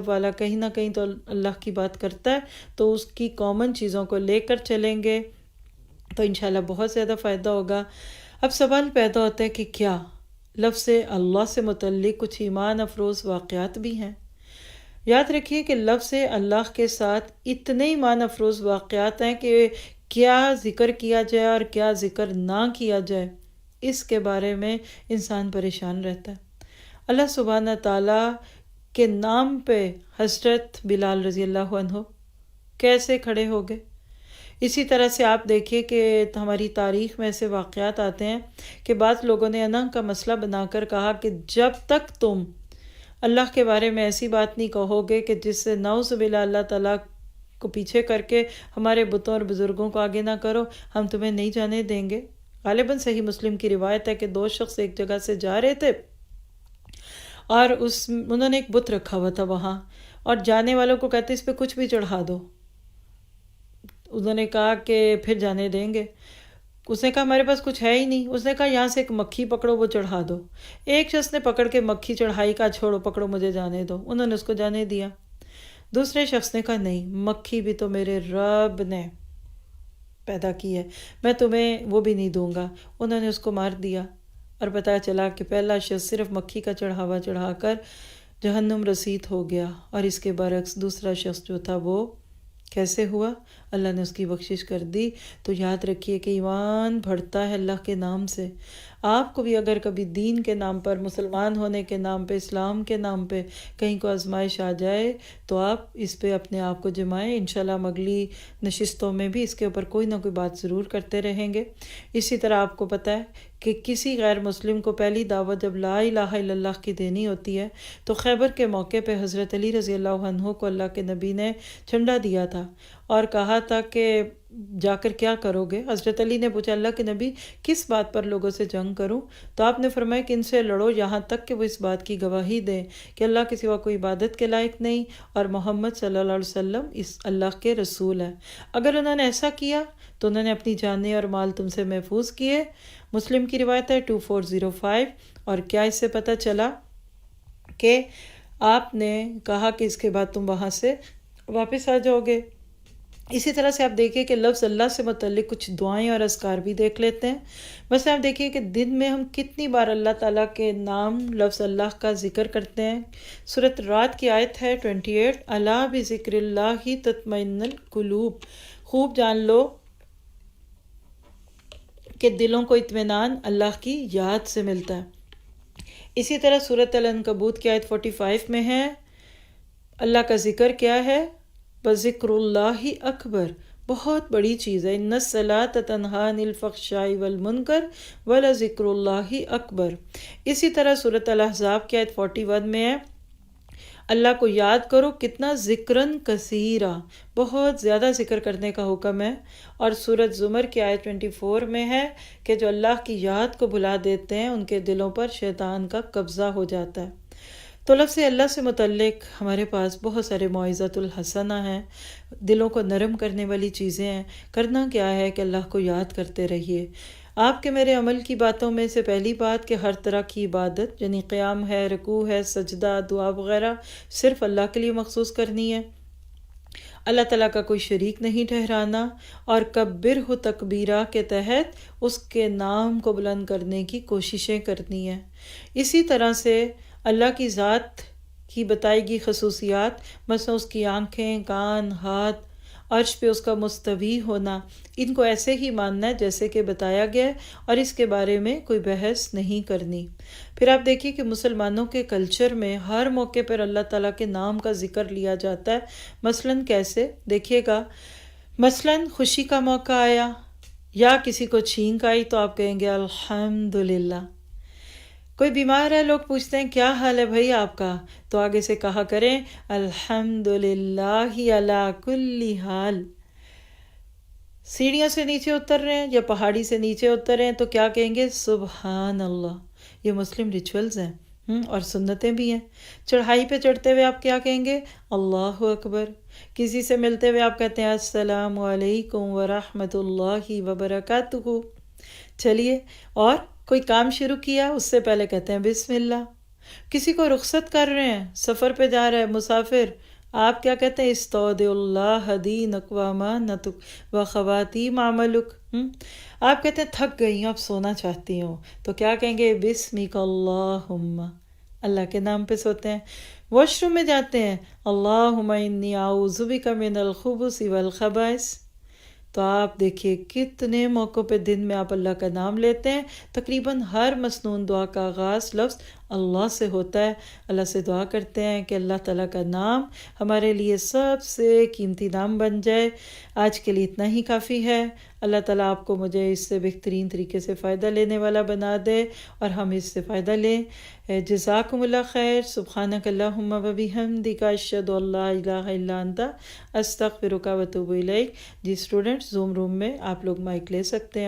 والا کہیں نہ کہیں تو اللہ کی بات کرتا ہے، تو اس کی کامن چیزوں کو لے کر چلیں گے تو انشاءاللہ بہت زیادہ فائدہ ہوگا۔ اب سوال پیدا ہوتا ہے کہ کیا لفظ اللہ سے متعلق کچھ ایمان افروز واقعات بھی ہیں؟ یاد رکھیے کہ لفظ اللہ کے ساتھ اتنے ایمان افروز واقعات ہیں کہ کیا ذکر کیا جائے اور کیا ذکر نہ کیا جائے، اس کے بارے میں انسان پریشان رہتا ہے۔ اللہ سبحانہ تعالیٰ کے نام پہ حضرت بلال رضی اللہ عنہ کیسے کھڑے ہو گئے؟ اسی طرح سے آپ دیکھیے کہ ہماری تاریخ میں ایسے واقعات آتے ہیں کہ بعض لوگوں نے انہ کا مسئلہ بنا کر کہا کہ جب تک تم اللہ کے بارے میں ایسی بات نہیں کہو گے کہ جس سے نعوذ باللہ اللہ تعالیٰ کو پیچھے کر کے ہمارے بتوں اور بزرگوں کو آگے نہ کرو، ہم تمہیں نہیں جانے دیں گے۔ غالباً صحیح مسلم کی روایت ہے کہ 2 شخص ایک جگہ سے جا رہے تھے اور انہوں نے ایک بت رکھا ہوا تھا وہاں، اور جانے والوں کو کہتے اس پہ کچھ بھی چڑھا دو۔ انہوں نے کہا کہ پھر جانے دیں گے؟ اس نے کہا ہمارے پاس کچھ ہے ہی نہیں۔ اس نے کہا یہاں سے ایک مکھی پکڑو، وہ چڑھا دو۔ ایک شخص نے پکڑ کے مکھی چڑھائی، کہا چھوڑو، پکڑو، مجھے جانے دو۔ انہوں نے اس کو جانے دیا۔ دوسرے شخص نے کہا نہیں، مکھی بھی تو میرے رب نے پیدا کی ہے، میں تمہیں وہ بھی نہیں دوں گا۔ انہوں نے اس کو مار دیا، اور پتہ چلا کہ پہلا شخص صرف مکھی کا چڑھاوا چڑھا کر جہنم رسید ہو گیا، اور اس کے برعکس دوسرا شخص جو تھا وہ کیسے ہوا؟ اللہ نے اس کی بخشش کر دی۔ تو یاد رکھیے کہ ایمان بڑھتا ہے اللہ کے نام سے۔ آپ کو بھی اگر کبھی دین کے نام پر، مسلمان ہونے کے نام پہ، اسلام کے نام پہ کہیں کو آزمائش آ جائے تو آپ اس پہ اپنے آپ کو جمائیں۔ انشاءاللہ ہم اگلی نشستوں میں بھی اس کے اوپر کوئی نہ کوئی بات ضرور کرتے رہیں گے۔ اسی طرح آپ کو پتہ ہے کہ کسی غیر مسلم کو پہلی دعوت جب لا الہ الا اللہ کی دینی ہوتی ہے تو خیبر کے موقع پہ حضرت علی رضی اللہ عنہ کو اللہ کے نبی نے جھنڈا دیا تھا اور کہا تھا کہ جا کر کیا کرو گے؟ حضرت علی نے پوچھا اللہ کے نبی کس بات پر لوگوں سے جنگ کروں؟ تو آپ نے فرمایا کہ ان سے لڑو یہاں تک کہ وہ اس بات کی گواہی دیں کہ اللہ کے سوا کوئی عبادت کے لائق نہیں اور محمد صلی اللہ علیہ وسلم اس اللہ کے رسول ہے۔ اگر انہوں نے ایسا کیا تو انہوں نے اپنی جانیں اور مال تم سے محفوظ کیے۔ مسلم کی روایت ہے 2405۔ اور کیا اس سے پتہ چلا کہ آپ نے کہا کہ اس کے بعد تم وہاں سے واپس آ جاؤ گے۔ اسی طرح سے آپ دیکھیں کہ لفظ اللہ سے متعلق کچھ دعائیں اور اذکار بھی دیکھ لیتے ہیں۔ بس آپ دیکھیے کہ دن میں ہم کتنی بار اللہ تعالیٰ کے نام لفظ اللہ کا ذکر کرتے ہیں۔ سورۃ رعد کی آیت ہے 28، الا بذکر اللہ تطمئن القلوب، خوب جان لو کہ دلوں کو اطمینان اللہ کی یاد سے ملتا ہے۔ اسی طرح سورۃ العنکبوت کی آیت 45 میں ہے اللہ کا ذکر کیا ہے؟ بذکر اللہ اکبر، بہت بڑی چیز ہے۔ ان الصلاۃ تنہی عن الفحشاء والمنکر ولذکر اللہ اکبر۔ اسی طرح سورۃ الاحزاب کی آیت 41 میں ہے اللہ کو یاد کرو، کتنا ذکرن کثیرا، بہت زیادہ ذکر کرنے کا حکم ہے۔ اور سورۃ زمر کی آیت 24 میں ہے کہ جو اللہ کی یاد کو بھلا دیتے ہیں ان کے دلوں پر شیطان کا قبضہ ہو جاتا ہے۔ تو لفظ اللہ سے متعلق ہمارے پاس بہت سارے موعظۃ الحسنہ ہیں، دلوں کو نرم کرنے والی چیزیں ہیں۔ کرنا کیا ہے کہ اللہ کو یاد کرتے رہیے۔ آپ کے میرے عمل کی باتوں میں سے پہلی بات کہ ہر طرح کی عبادت یعنی قیام ہے، رکوع ہے، سجدہ، دعا وغیرہ صرف اللہ کے لیے مخصوص کرنی ہے، اللہ تعالیٰ کا کوئی شریک نہیں ٹھہرانا، اور کبرہ تکبیرہ کے تحت اس کے نام کو بلند کرنے کی کوششیں کرنی ہیں۔ اسی طرح سے اللہ کی ذات کی بتائی گئی خصوصیات، مثلا اس کی آنکھیں، کان، ہاتھ، عرش پہ اس کا مستوی ہونا، ان کو ایسے ہی ماننا ہے جیسے کہ بتایا گیا ہے، اور اس کے بارے میں کوئی بحث نہیں کرنی۔ پھر آپ دیکھیے کہ مسلمانوں کے کلچر میں ہر موقع پر اللہ تعالیٰ کے نام کا ذکر لیا جاتا ہے۔ مثلاً کیسے؟ دیکھیے گا، مثلاً خوشی کا موقع آیا یا کسی کو چھینک آئی تو آپ کہیں گے الحمدللہ۔ کوئی بیمار ہے، لوگ پوچھتے ہیں کیا حال ہے بھائی آپ کا، تو آگے سے کہا کریں الحمدللہ علی کل حال۔ سیڑھیوں سے نیچے اتر رہے ہیں یا پہاڑی سے نیچے اتر رہے ہیں تو کیا کہیں گے؟ سبحان اللہ۔ یہ مسلم ریچولز ہیں اور سنتیں بھی ہیں۔ چڑھائی پہ چڑھتے ہوئے آپ کیا کہیں گے؟ اللہ اکبر۔ کسی سے ملتے ہوئے آپ کہتے ہیں السلام علیکم ورحمۃ اللہ وبرکاتہ۔ چلیے، اور کوئی کام شروع کیا اس سے پہلے کہتے ہیں بسم اللہ۔ کسی کو رخصت کر رہے ہیں، سفر پہ جا رہا ہے مسافر، آپ کیا کہتے ہیں؟ استودع اللہ دینک و امانتک و خواتیم عملک۔ آپ کہتے ہیں تھک گئی ہوں، اب سونا چاہتی ہوں، تو کیا کہیں گے؟ بسمک اللہم، اللہ کے نام پہ سوتے ہیں۔ واش روم میں جاتے ہیں، اللہم انی اعوذ بک من الخبث والخبائث، تو آپ دیکھیے کتنے موقعوں پہ دن میں آپ اللہ کا نام لیتے ہیں۔ تقریباً ہر مسنون دعا کا آغاز لفظ اللہ سے ہوتا ہے۔ اللہ سے دعا کرتے ہیں کہ اللہ تعالیٰ کا نام ہمارے لیے سب سے قیمتی نام بن جائے۔ آج کے لیے اتنا ہی کافی ہے۔ اللہ تعالیٰ آپ کو مجھے اس سے بہترین طریقے سے فائدہ لینے والا بنا دے اور ہم اس سے فائدہ لیں۔ جزاکم اللہ خیر۔ سبحانک اللہم و بحمدک، اشہد ان لا الہ الا انت، استغفرک و اتوب الیک۔ جی اسٹوڈنٹس، زوم روم میں آپ لوگ مائک لے سکتے ہیں۔